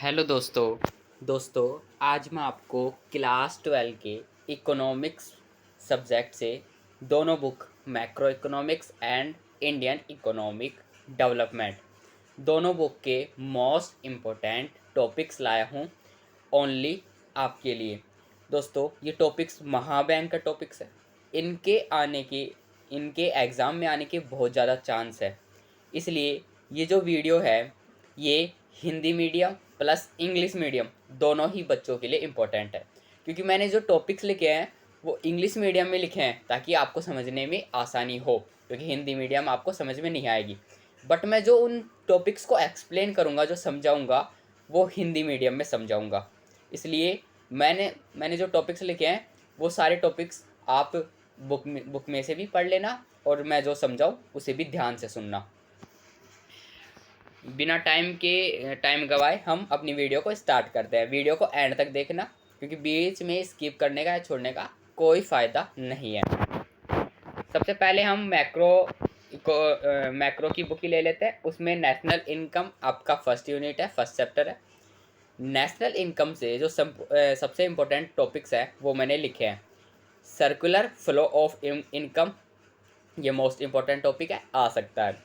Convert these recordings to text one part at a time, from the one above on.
Hello दोस्तों आज मैं आपको क्लास 12 के इकोनॉमिक्स सब्जेक्ट से दोनों book macro economics and Indian economic development दोनों बुक के मोस्ट इम्पोर्टेंट टॉपिक्स लाया हूँ ओनली आपके लिए। दोस्तों ये टॉपिक्स महाभयंकर टॉपिक्स है। इनके एग्ज़ाम में आने के बहुत ज़्यादा चांस है। इसलिए ये जो वीडियो है ये Hindi medium plus English medium दोनों ही बच्चों के लिए इम्पोर्टेंट है, क्योंकि मैंने जो टॉपिक्स लिखे हैं वो इंग्लिश मीडियम में लिखे हैं ताकि आपको समझने में आसानी हो, क्योंकि हिंदी मीडियम आपको समझ में नहीं आएगी। बट मैं जो उन टॉपिक्स को एक्सप्लेन करूँगा, जो समझाऊँगा, वो हिंदी मीडियम में समझाऊँगा। इसलिए मैंने जो टॉपिक्स लिखे हैं वो सारे टॉपिक्स आप बुक में से भी पढ़ लेना और मैं जो समझाऊँ उसे भी ध्यान से सुनना। बिना टाइम गवाए हम अपनी वीडियो को स्टार्ट करते हैं। वीडियो को एंड तक देखना, क्योंकि बीच में स्किप करने का या छोड़ने का कोई फ़ायदा नहीं है। सबसे पहले हम मैक्रो की बुक ही ले लेते हैं। उसमें नेशनल इनकम आपका फर्स्ट यूनिट है, फर्स्ट चैप्टर है। नेशनल इनकम से जो सबसे इम्पोर्टेंट टॉपिक्स है वो मैंने लिखे हैं। सर्कुलर फ्लो ऑफ इनकम, ये मोस्ट इम्पोर्टेंट टॉपिक है, आ सकता है।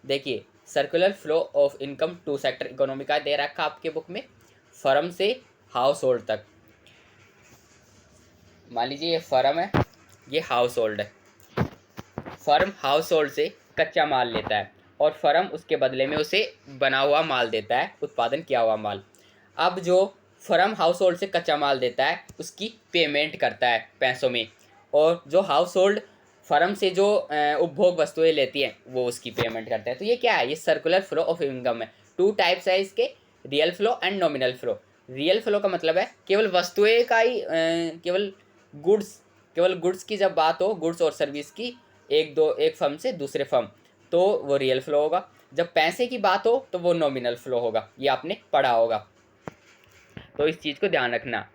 देखिए, circular flow of income two sector economy का दे रखा आपके बुक में, फर्म से हाउस होल्ड तक। मान लीजिए ये फर्म है, ये हाउस होल्ड है। फर्म हाउस होल्ड से कच्चा माल लेता है और फर्म उसके बदले में उसे बना हुआ माल देता है, उत्पादन किया हुआ माल। अब जो फर्म हाउस होल्ड से कच्चा माल देता है उसकी पेमेंट करता है पैसों में, और जो हाउस होल्ड फर्म से जो उपभोग वस्तुएं लेती हैं वो उसकी पेमेंट करते हैं। तो ये क्या है? ये सर्कुलर फ्लो ऑफ इनकम है। टू टाइप्स है इसके, real flow and nominal flow. Real flow का मतलब है केवल वस्तुएं का ही, केवल गुड्स की जब बात हो, गुड्स और सर्विस की, एक फर्म से दूसरे फर्म, तो वो रियल फ्लो होगा। जब पैसे की बात हो तो वो नॉमिनल फ्लो होगा। ये आपने पढ़ा होगा, तो इस चीज़ को ध्यान रखना।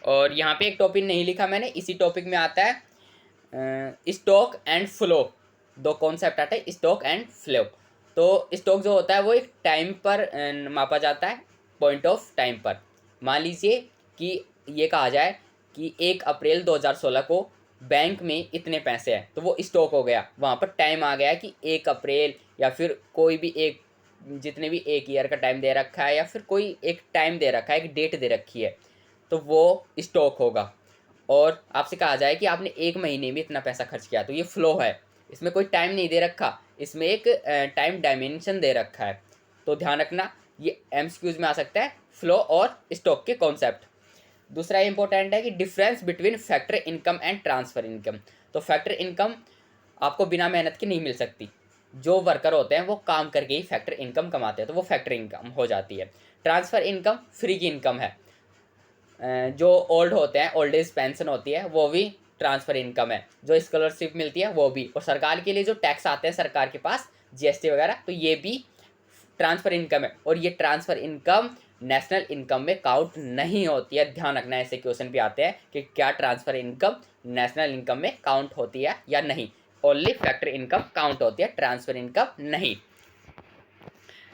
और यहाँ पे एक टॉपिक नहीं लिखा मैंने, इसी टॉपिक में आता है स्टॉक एंड फ्लो। दो कॉन्सेप्ट आते हैं, स्टॉक एंड फ्लो। तो स्टॉक जो होता है वो एक टाइम पर मापा जाता है, पॉइंट ऑफ टाइम पर। मान लीजिए कि ये कहा जाए कि 1 अप्रैल 2016 को बैंक में इतने पैसे हैं, तो वो स्टॉक हो गया। वहाँ पर टाइम आ गया कि 1 अप्रैल, या फिर कोई भी एक, जितने भी एक ईयर का टाइम दे रखा है, या फिर कोई एक टाइम दे रखा है, एक डेट दे रखी है, तो वो स्टॉक होगा। और आपसे कहा जाए कि आपने 1 महीने में इतना पैसा खर्च किया, तो ये फ्लो है। इसमें कोई टाइम नहीं दे रखा, इसमें एक टाइम डायमेंशन दे रखा है। तो ध्यान रखना, ये एमसीक्यूज में आ सकता है, फ्लो और स्टॉक के कॉन्सेप्ट। दूसरा इंपॉर्टेंट है कि difference between factor income and transfer income. तो फैक्टर इनकम आपको बिना मेहनत के नहीं मिल सकती। जो वर्कर होते हैं वो काम करके ही फैक्टर इनकम कमाते हैं, तो वो फैक्टर इनकम हो जाती है। ट्रांसफ़र इनकम फ्री की इनकम है। जो ओल्ड होते हैं, ओल्ड एज पेंशन होती है, वो भी ट्रांसफ़र इनकम है। जो स्कॉलरशिप मिलती है वो भी, और सरकार के लिए जो टैक्स आते हैं सरकार के पास, जीएसटी वगैरह, तो ये भी ट्रांसफ़र इनकम है। और ये ट्रांसफ़र इनकम नेशनल इनकम में काउंट नहीं होती है। ध्यान रखना, ऐसे क्वेश्चन भी आते हैं कि क्या ट्रांसफ़र इनकम नेशनल इनकम में काउंट होती है या नहीं। ओनली फैक्टर इनकम काउंट होती है, ट्रांसफ़र इनकम नहीं।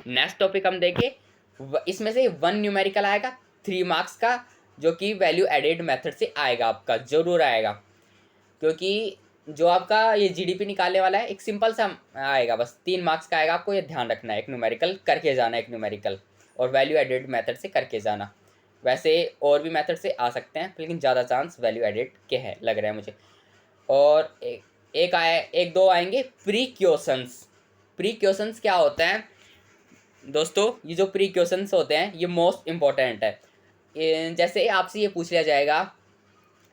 नेक्स्ट टॉपिक हम देखें, इसमें से 1 न्यूमेरिकल आएगा 3 मार्क्स का, जो कि वैल्यू एडेड मेथड से आएगा, आपका ज़रूर आएगा। क्योंकि जो आपका ये जीडीपी निकालने वाला है, एक सिंपल सा आएगा, बस 3 मार्क्स का आएगा। आपको ये ध्यान रखना है, एक न्यूमेरिकल करके जाना है, एक न्यूमेरिकल, और वैल्यू एडेड मेथड से करके जाना। वैसे और भी मेथड से आ सकते हैं, लेकिन ज़्यादा चांस वैल्यू एडेड के हैं, लग रहा है मुझे। और एक दो आएंगे प्री क्वेश्चंस। प्री क्वेश्चंस क्या होता है दोस्तों? ये जो प्री क्वेश्चंस होते हैं ये मोस्ट इम्पॉर्टेंट है। जैसे आपसे ये पूछ लिया जाएगा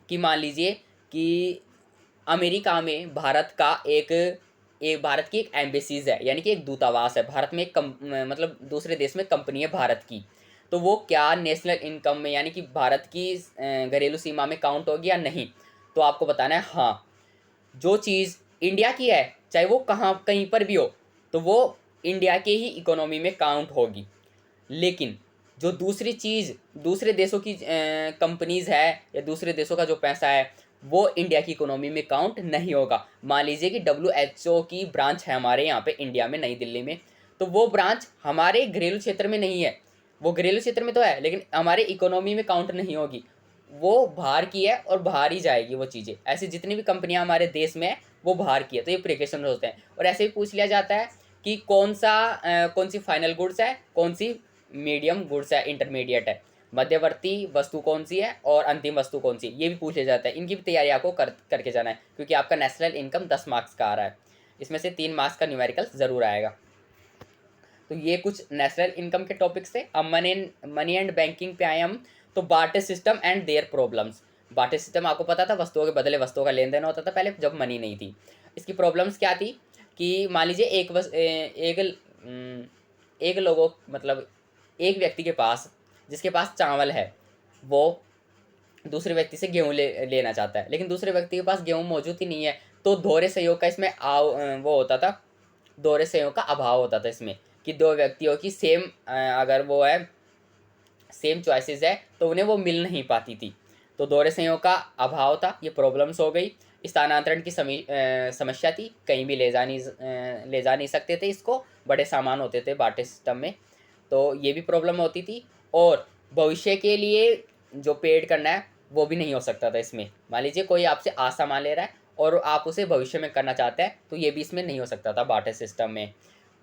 कि मान लीजिए कि अमेरिका में भारत की एक एम्बेसीज है, यानी कि एक दूतावास है। भारत में एक मतलब दूसरे देश में कंपनी है भारत की, तो वो क्या नेशनल इनकम में, यानी कि भारत की घरेलू सीमा में काउंट होगी या नहीं? तो आपको बताना है हाँ। जो चीज़ इंडिया की है, चाहे वो कहीं पर भी हो, तो वो इंडिया के ही इकोनॉमी में काउंट होगी। लेकिन जो दूसरी चीज़ दूसरे देशों की कंपनीज़ है, या दूसरे देशों का जो पैसा है, वो इंडिया की इकोनॉमी में काउंट नहीं होगा। मान लीजिए कि WHO की ब्रांच है हमारे यहाँ पे इंडिया में, नई दिल्ली में, तो वो ब्रांच हमारे घरेलू क्षेत्र में नहीं है, वो घरेलू क्षेत्र में तो है लेकिन हमारे इकोनॉमी में काउंट नहीं होगी, वो बाहर की है और बाहर ही जाएगी वो चीज़ें। ऐसी जितनी भी कंपनियां हमारे देश में है वो बाहर की है, तो ये प्रिकॉशन होते हैं। और ऐसे भी पूछ लिया जाता है कि कौन सी फाइनल गुड्स है, कौन सी मीडियम गुड्स है, इंटरमीडिएट है, मध्यवर्ती वस्तु कौन सी है और अंतिम वस्तु कौन सी, ये भी पूछ लिया जाता है। इनकी भी तैयारी आपको करके जाना है, क्योंकि आपका नेशनल इनकम 10 मार्क्स का आ रहा है, इसमें से 3 मार्क्स का न्यूमेरिकल ज़रूर आएगा। तो ये कुछ नेशनल इनकम के टॉपिक्स थे। अब मनी एंड बैंकिंग पे आए हम। तो barter system and their problems. Barter system आपको पता था, वस्तुओं के बदले वस्तुओं का लेन देन होता था पहले जब मनी नहीं थी। इसकी प्रॉब्लम्स क्या थी कि मान लीजिए एक लोगों मतलब एक व्यक्ति के पास, जिसके पास चावल है, वो दूसरे व्यक्ति से गेहूँ लेना चाहता है, लेकिन दूसरे व्यक्ति के पास गेहूँ मौजूद ही नहीं है। तो दोहरे सहयोग का इसमें वो होता था, दोहरे सहयोग का अभाव होता था इसमें, कि दो व्यक्तियों की सेम अगर वो है सेम चॉइसेस है तो उन्हें वो मिल नहीं पाती थी। तो दोहरे संयोग का अभाव था, ये प्रॉब्लम्स हो गई। स्थानांतरण की समस्या थी, कहीं भी ले जा नहीं सकते थे इसको, बड़े सामान होते थे बाटे सिस्टम में, तो ये भी प्रॉब्लम होती थी। और भविष्य के लिए जो पेड करना है वो भी नहीं हो सकता था इसमें। मान लीजिए कोई आपसे आज सामान ले रहा है और आप उसे भविष्य में करना चाहते हैं, तो ये भी इसमें नहीं हो सकता था बाटे सिस्टम में।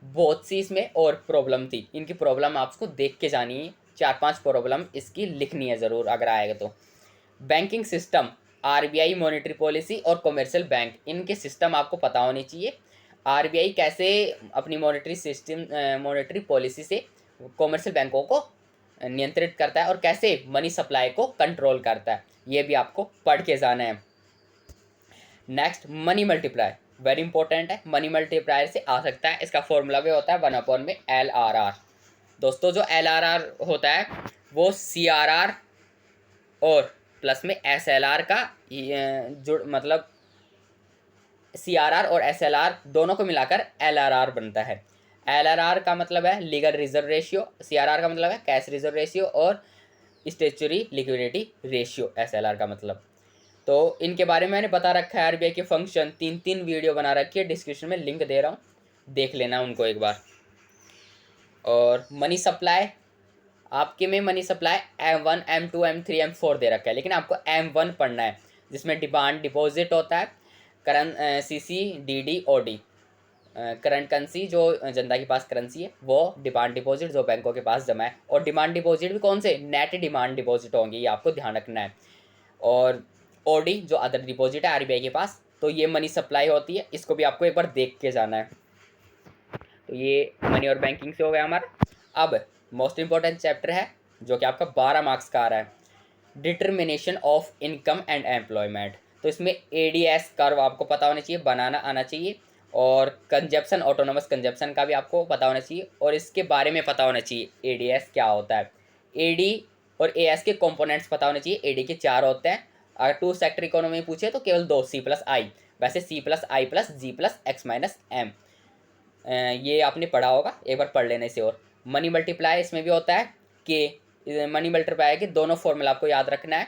बहुत सी इसमें और प्रॉब्लम थी, इनकी प्रॉब्लम आपको देख के जानी है, 4-5 प्रॉब्लम इसकी लिखनी है ज़रूर अगर आएगा तो। Banking system, RBI monetary policy और कमर्शियल बैंक, इनके सिस्टम आपको पता होने चाहिए। आरबीआई कैसे अपनी मॉनेटरी पॉलिसी से कमर्शियल बैंकों को नियंत्रित करता है और कैसे मनी सप्लाई को कंट्रोल करता है, ये भी आपको पढ़ के जाना है। Next, money multiply, very important है। मनी मल्टीप्लायर से आ सकता है, इसका फॉर्मूला भी होता है 1 में LRR। दोस्तों जो LRR होता है वो CRR और प्लस में SLR का मतलब CRR और SLR दोनों को मिलाकर LRR बनता है। LRR का मतलब है लीगल रिजर्व रेशियो, CRR का मतलब है कैश रिजर्व रेशियो और स्टेचुरी लिक्विडिटी रेशियो SLR का मतलब। तो इनके बारे में मैंने बता रखा है, आरबीआई के फंक्शन 3 वीडियो बना रखी है, डिस्क्रिप्शन में लिंक दे रहा हूँ, देख लेना उनको एक बार। और मनी सप्लाई, आपके में money supply M1 M2 M3 M4 दे रखा है, लेकिन आपको M1 पढ़ना है, जिसमें डिमांड डिपॉजिट होता है, current CC DD OD, current currency जो जनता के पास करेंसी है वो, डिमांड डिपॉजिट जो बैंकों के पास जमा है, और डिमांड डिपॉजिट भी कौन से, नेट डिमांड डिपॉजिट होंगे, ये आपको ध्यान रखना है। और ओडी जो अदर डिपॉजिट है आरबीआई के पास, तो ये मनी सप्लाई होती है, इसको भी आपको एक बार देख के जाना है। तो ये मनी और बैंकिंग से हो गया हमारा। अब मोस्ट इंपॉर्टेंट चैप्टर है जो कि आपका 12 मार्क्स का आ रहा है, determination of income and employment. तो इसमें ADS कर्व आपको पता होना चाहिए, बनाना आना चाहिए, और कंजप्शन, ऑटोनोमस कंजप्शन का भी आपको पता होना चाहिए, और इसके बारे में पता होना चाहिए ADS क्या होता है। AD और AS के कंपोनेंट्स पता होने चाहिए। AD के 4 होते हैं, अगर 2 सेक्टर इकोनॉमी पूछे तो केवल 2, C+I, वैसे C+I+G+X-M, ये आपने पढ़ा होगा, एक बार पढ़ लेने से। और मनी मल्टीप्लाई इसमें भी होता है कि मनी मल्टीप्लाई के दोनों फॉर्मूला आपको याद रखना है,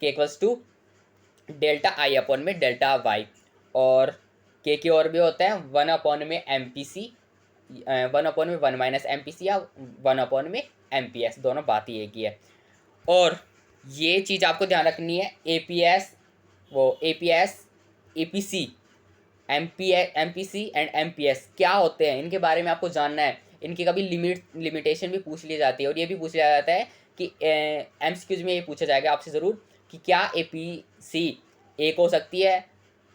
K = डेल्टा I अपॉन में डेल्टा Y, और K की और भी होता है 1 में MPC, 1 में 1 - MPC या 1 में MPS, दोनों बात ही एक ही है। और ये चीज़ आपको ध्यान रखनी है, APS APC MPC and MPS क्या होते हैं, इनके बारे में आपको जानना है। इनकी कभी लिमिटेशन भी पूछ ली जाती है, और ये भी पूछ लिया जाता है कि MCQs में ये पूछा जाएगा आपसे ज़रूर कि क्या APC 1 हो सकती है,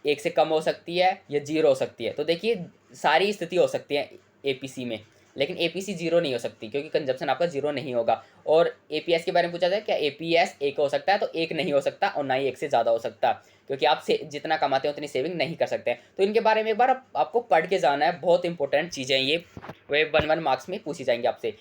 1 से कम हो सकती है, या 0 हो सकती है। तो देखिए सारी स्थिति हो सकती है APC में, लेकिन APC 0 नहीं हो सकती, क्योंकि कंजप्शन आपका 0 नहीं होगा। और APS के बारे में पूछा जाए, क्या APS 1 हो सकता है, तो 1 नहीं हो सकता, और ना ही 1 से ज़्यादा हो सकता, क्योंकि आप जितना कमाते हैं उतनी सेविंग नहीं कर सकते हैं। तो इनके बारे में एक बार आपको पढ़ के जाना है, बहुत इंपॉर्टेंट चीज़ें ये, वे 1 मार्क्स में पूछी जाएंगी आपसे।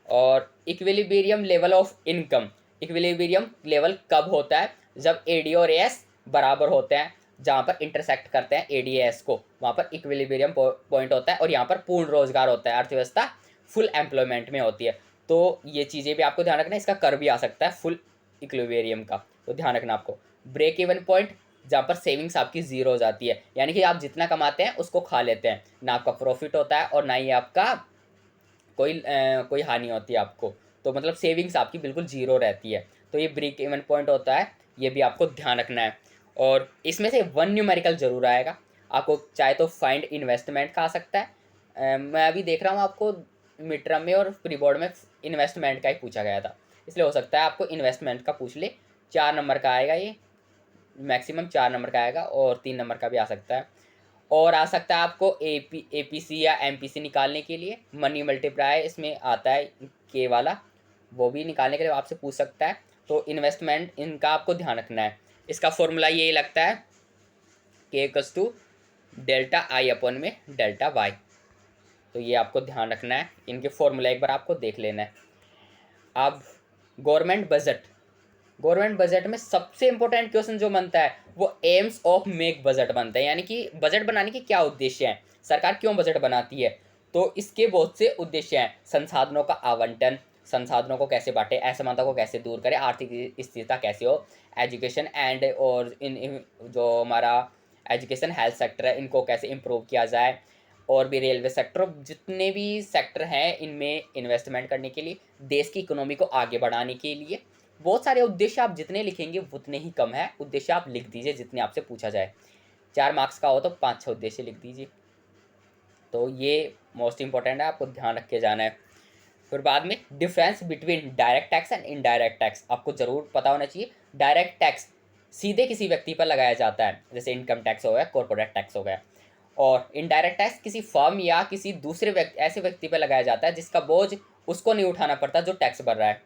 और equilibrium level of income, equilibrium level कब होता है, जब AD और AS बराबर होते हैं, जहाँ पर इंटरसेक्ट करते हैं AD AS को, वहाँ पर इक्विलिब्रियम पॉइंट होता है, और यहाँ पर पूर्ण रोजगार होता है, अर्थव्यवस्था फुल एम्प्लॉयमेंट में होती है। तो ये चीज़ें भी आपको ध्यान रखना है, इसका कर भी आ सकता है फुल इक्विलिब्रियम का, तो ध्यान रखना आपको। ब्रेक इवन पॉइंट, जहाँ पर सेविंग्स आपकी 0 हो जाती है, यानी कि आप जितना कमाते हैं उसको खा लेते हैं, ना आपका प्रॉफिट होता है और ना ही आपका कोई हानि होती है आपको। तो मतलब सेविंग्स आपकी बिल्कुल ज़ीरो रहती है। तो ये ब्रेक इवन पॉइंट होता है, ये भी आपको ध्यान रखना है। और इसमें से वन न्यूमेरिकल ज़रूर आएगा, आपको चाहे तो फाइंड इन्वेस्टमेंट का आ सकता है। मैं अभी देख रहा हूँ आपको मिड टर्म में और प्री बोर्ड में इन्वेस्टमेंट का ही पूछा गया था, इसलिए हो सकता है आपको इन्वेस्टमेंट का पूछ ले। 4 नंबर का आएगा ये, मैक्सिमम 4 नंबर का आएगा, और 3 नंबर का भी आ सकता है। और आ सकता है आपको एपीसी या एमपीसी निकालने के लिए मनी मल्टीप्लाई इसमें आता है के वाला, वो भी निकालने के लिए आपसे पूछ सकता है। तो इन्वेस्टमेंट इनका आपको ध्यान रखना है। इसका फॉर्मूला यही लगता है के equals to delta I upon में डेल्टा वाई। तो ये आपको ध्यान रखना है, इनके फॉर्मूला एक बार आपको देख लेना है। अब गवर्नमेंट बजट, गवर्नमेंट बजट में सबसे इंपॉर्टेंट क्वेश्चन जो बनता है वो एम्स ऑफ मेक बजट बनता है, यानी कि बजट बनाने के क्या उद्देश्य हैं, सरकार क्यों बजट बनाती है। तो इसके बहुत से उद्देश्य हैं, संसाधनों का आवंटन, संसाधनों को कैसे बांटे, असमानता को कैसे दूर करें, आर्थिक स्थिरता कैसे हो, एजुकेशन एंड और इन जो हमारा एजुकेशन हेल्थ सेक्टर है इनको कैसे इम्प्रूव किया जाए, और भी रेलवे सेक्टर, जितने भी सेक्टर हैं इनमें इन्वेस्टमेंट करने के लिए, देश की इकोनॉमी को आगे बढ़ाने के लिए। बहुत सारे उद्देश्य, आप जितने लिखेंगे उतने ही कम है, उद्देश्य आप लिख दीजिए जितने आपसे पूछा जाए। 4 मार्क्स का हो तो 5-6 उद्देश्य लिख दीजिए। तो ये मोस्ट इंपॉर्टेंट है, आपको ध्यान रख के जाना है। फिर बाद में difference between direct tax and indirect tax आपको जरूर पता होना चाहिए। डायरेक्ट टैक्स सीधे किसी व्यक्ति पर लगाया जाता है, जैसे इनकम टैक्स हो गया, कॉर्पोरेट टैक्स हो गया। और इनडायरेक्ट टैक्स किसी फर्म या किसी दूसरे व्यक्ति, ऐसे व्यक्ति पर लगाया जाता है जिसका बोझ उसको नहीं उठाना पड़ता जो टैक्स भर रहा है।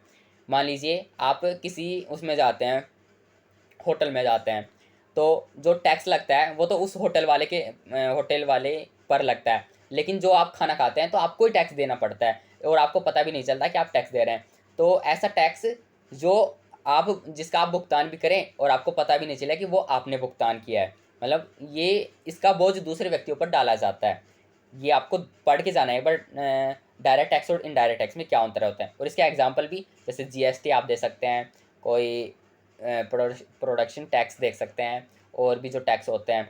मान लीजिए आप किसी उसमें जाते हैं, होटल में जाते हैं, तो जो टैक्स लगता है वो तो उस होटल वाले पर लगता है, लेकिन जो आप खाना खाते हैं तो आपको ही टैक्स देना पड़ता है और आपको पता भी नहीं चलता कि आप टैक्स दे रहे हैं। तो ऐसा टैक्स जो आप जिसका आप भुगतान भी करें और आपको पता भी नहीं चला कि वो आपने भुगतान किया है, मतलब ये इसका बोझ दूसरे व्यक्तियों पर डाला जाता है। ये आपको पढ़ के जाना है बट डायरेक्ट टैक्स और इनडायरेक्ट टैक्स में क्या अंतर होता है। और इसके एग्जांपल भी जैसे जीएसटी आप दे सकते हैं, कोई प्रोडक्शन टैक्स देख सकते हैं, और भी जो टैक्स होते हैं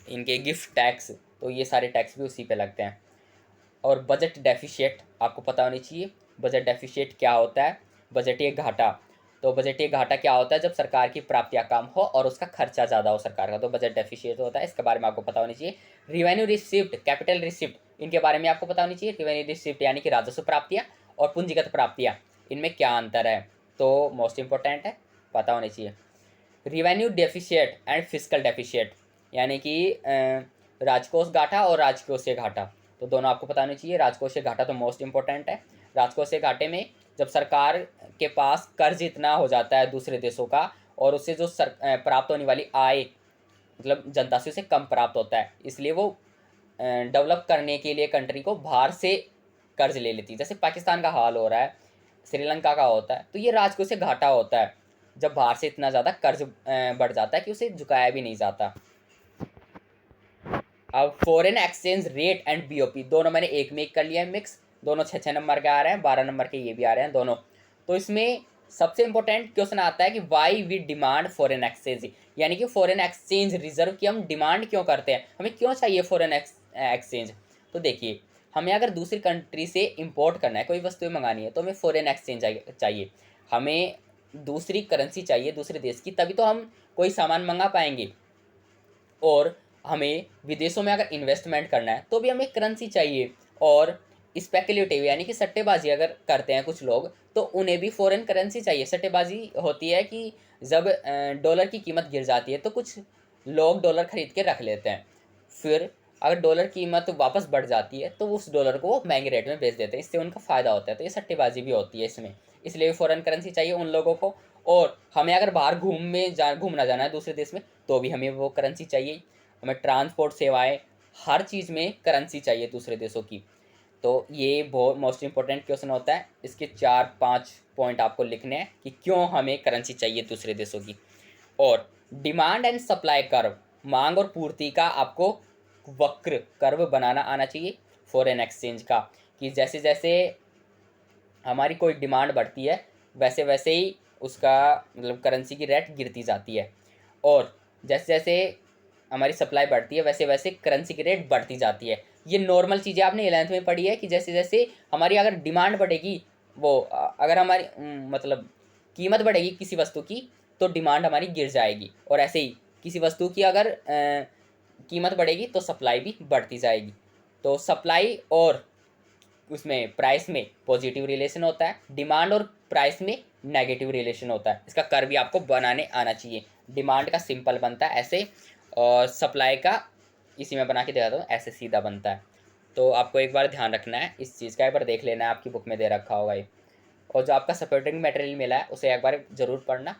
इनके गिफ्ट टैक्स, तो ये सारे टैक्स भी उसी पे लगते हैं। और बजट डेफिशिएट आपको पता होनी चाहिए। बजट डेफिशिएट क्या होता है, बजटीय घाटा। तो बजटीय घाटा क्या होता है, जब सरकार की प्राप्तियां कम हो और उसका खर्चा ज़्यादा हो सरकार का, तो बजट डेफिशिएट होता है। इसके बारे में आपको पता होनी चाहिए। रिवेन्यू रिसिप्ट, कैपिटल रिसिप्ट, इनके बारे में आपको पता होनी चाहिए। रिवेन्यू रिसिप्ट यानी कि राजस्व प्राप्तियाँ, और पूंजीगत प्राप्तियाँ, इनमें क्या अंतर है, तो मोस्ट इंपॉर्टेंट है, पता होनी चाहिए। Revenue deficit and physical deficit, यानी कि राजकोष घाटा और राजकोषीय घाटा, तो दोनों आपको पता होनी चाहिए। राजकोषीय घाटा तो मोस्ट इंपॉर्टेंट है। राजकोषीय घाटे में जब सरकार के पास कर्ज इतना हो जाता है दूसरे देशों का, और उससे जो प्राप्त होने वाली आय मतलब जनता से उसे कम प्राप्त होता है, इसलिए वो डेवलप करने के लिए कंट्री को बाहर से कर्ज ले लेती है। जैसे पाकिस्तान का हाल हो रहा है, श्रीलंका का होता है, तो ये राजकोषीय घाटा होता है जब बाहर से इतना ज़्यादा कर्ज बढ़ जाता है कि उसे झुकाया भी नहीं जाता। अब foreign exchange rate and BOP दोनों मैंने एक में कर लिया है मिक्स, दोनों 6-6 नंबर के आ रहे हैं, 12 नंबर के ये भी आ रहे हैं दोनों। तो इसमें सबसे इंपॉर्टेंट क्वेश्चन आता है कि why we demand foreign exchange, यानी कि फॉरेन एक्सचेंज रिजर्व की हम डिमांड क्यों करते हैं, हमें क्यों चाहिए फॉरेन एक्सचेंज। तो देखिए, हमें अगर दूसरी कंट्री से इंपोर्ट करना है, कोई वस्तुएं मंगानी है, तो हमें फॉरेन एक्सचेंज चाहिए, हमें दूसरी करेंसी चाहिए दूसरे देश की, तभी तो हम कोई सामान मंगा पाएंगे। और हमें विदेशों में अगर इन्वेस्टमेंट करना है तो भी हमें करेंसी चाहिए। और स्पेकुलेटिव यानी कि सट्टेबाजी अगर करते हैं कुछ लोग, तो उन्हें भी फॉरेन करेंसी चाहिए। सट्टेबाजी होती है कि जब डॉलर की कीमत गिर जाती है तो कुछ लोग डॉलर खरीद के रख लेते हैं, फिर अगर डॉलर कीमत वापस बढ़ जाती है तो उस डॉलर को वो महंगे रेट में बेच देते हैं, इससे उनका फ़ायदा होता है। तो ये सट्टेबाजी भी होती है इसमें, इसलिए फॉरेन करेंसी चाहिए उन लोगों को। और हमें अगर बाहर घूमना जाना है दूसरे देश में, तो भी हमें वो करेंसी चाहिए। हमें ट्रांसपोर्ट सेवाएं, हर चीज़ में करेंसी चाहिए दूसरे देशों की। तो ये बहुत मोस्ट इंपॉर्टेंट क्वेश्चन होता है। इसके 4-5 पॉइंट आपको लिखने हैं कि क्यों हमें करेंसी चाहिए दूसरे देशों की। और डिमांड एंड सप्लाई कर्व, मांग और पूर्ति का आपको वक्र कर्व बनाना आना चाहिए फॉरेन एक्सचेंज का, कि जैसे जैसे हमारी कोई डिमांड बढ़ती है वैसे वैसे ही उसका मतलब करेंसी की रेट गिरती जाती है, और जैसे जैसे हमारी सप्लाई बढ़ती है वैसे वैसे करेंसी की रेट बढ़ती जाती है। ये नॉर्मल चीज़ें आपने 11th में पढ़ी है कि जैसे जैसे हमारी अगर डिमांड बढ़ेगी, वो अगर हमारी मतलब कीमत बढ़ेगी किसी वस्तु की, तो डिमांड हमारी गिर जाएगी, और ऐसे ही किसी वस्तु की अगर कीमत बढ़ेगी तो सप्लाई भी बढ़ती जाएगी। तो सप्लाई और उसमें प्राइस में पॉजिटिव रिलेशन होता है, डिमांड और प्राइस में नेगेटिव रिलेशन होता है। इसका कर्व भी आपको बनाने आना चाहिए। डिमांड का सिंपल बनता है ऐसे, और सप्लाई का इसी में बना के दिखाता हूँ, ऐसे सीधा बनता है। तो आपको एक बार ध्यान रखना है इस चीज़ का, एक बार देख लेना है, आपकी बुक में दे रखा होगा ये। और जो आपका सपोर्टिंग मटेरियल मिला है उसे एक बार ज़रूर पढ़ना।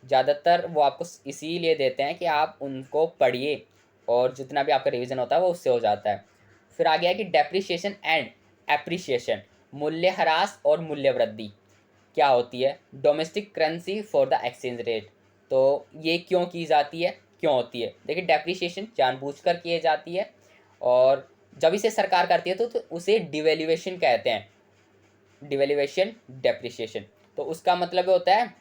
ज़्यादातर वो आपको इसीलिए देते हैं कि आप उनको पढ़िए, और जितना भी आपका रिवीजन होता है वो उससे हो जाता है। फिर आ गया कि डेप्रिसिएशन एंड एप्रिसिएशन, मूल्य ह्रास और मूल्य वृद्धि क्या होती है। Domestic currency for the exchange rate, तो ये क्यों की जाती है, क्यों होती है। देखिए डेप्रिसिएशन जानबूझकर किए जाती है, और जब इसे सरकार करती है तो उसे डिवेल्यूएशन कहते हैं। डिवेल्यूएशन, डेप्रिसिएशन, तो उसका मतलब होता है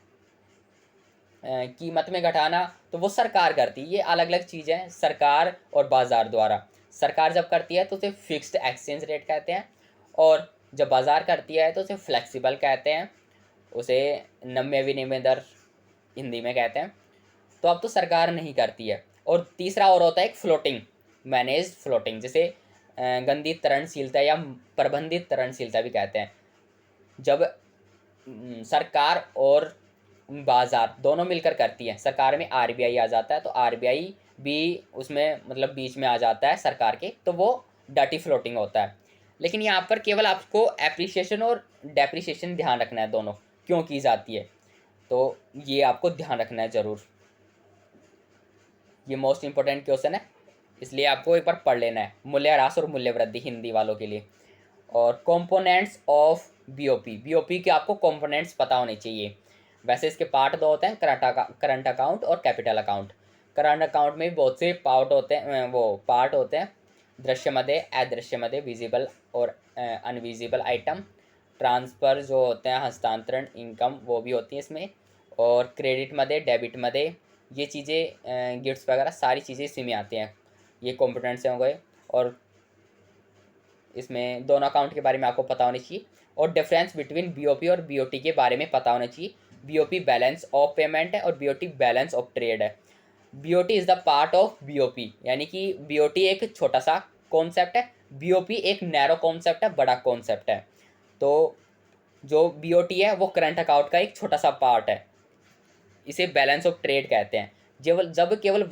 कीमत में घटाना, तो वो सरकार करती है। ये अलग अलग चीज़ें हैं, सरकार और बाज़ार द्वारा। सरकार जब करती है तो उसे फिक्स्ड एक्सचेंज रेट कहते हैं, और जब बाज़ार करती है तो उसे फ्लेक्सिबल कहते हैं, उसे नम्य विनिमय दर हिंदी में कहते हैं। तो अब तो सरकार नहीं करती है। और तीसरा और होता है एक फ्लोटिंग, मैनेज फ्लोटिंग, जैसे गंदी तरणशीलता या प्रबंधित तरणशीलता भी कहते हैं। जब सरकार और बाज़ार दोनों मिलकर करती है, सरकार में आरबीआई आ जाता है, तो आरबीआई भी उसमें मतलब बीच में आ जाता है सरकार के, तो वो डर्टी फ्लोटिंग होता है। लेकिन यहाँ पर केवल आपको एप्रिसिएशन और डेप्रिसिएशन ध्यान रखना है, दोनों क्यों की जाती है, तो ये आपको ध्यान रखना है ज़रूर। ये मोस्ट इंपॉर्टेंट क्वेश्चन है, इसलिए आपको एक बार पढ़ लेना है, मूल्य ह्रास और मूल्य वृद्धि हिंदी वालों के लिए। और कंपोनेंट्स ऑफ बीओपी, बीओपी के आपको कंपोनेंट्स पता होने चाहिए। वैसे इसके पार्ट दो होते हैं, करंट अकाउंट और कैपिटल अकाउंट। करंट अकाउंट में बहुत से पार्ट होते हैं, वो पार्ट होते हैं, दृश्य मदे, अदृश्य मदे, विजिबल और अनविजिबल आइटम। ट्रांसफ़र जो होते हैं, हस्तांतरण, इनकम, वो भी होती है इसमें। और क्रेडिट मदे, डेबिट मदे, ये चीज़ें गिफ्ट्स वगैरह सारी चीज़ें इसी में आती हैं। ये कंपोनेंट्स हो गए। और इसमें दोनों अकाउंट के बारे में आपको पता होनी चाहिए, और डिफरेंस बिटवीन बीओपी और बीओटी के बारे में पता होना चाहिए। बीओपी बैलेंस ऑफ पेमेंट है और बीओटी बैलेंस ऑफ ट्रेड है। BOT is the part of BOP, यानी कि बीओटी एक छोटा सा कॉन्सेप्ट है, बीओपी एक नैरो कॉन्सेप्ट है, बड़ा कॉन्सेप्ट है। तो जो बीओटी है वो करंट अकाउंट का एक छोटा सा पार्ट है, इसे बैलेंस ऑफ ट्रेड कहते हैं। जब केवल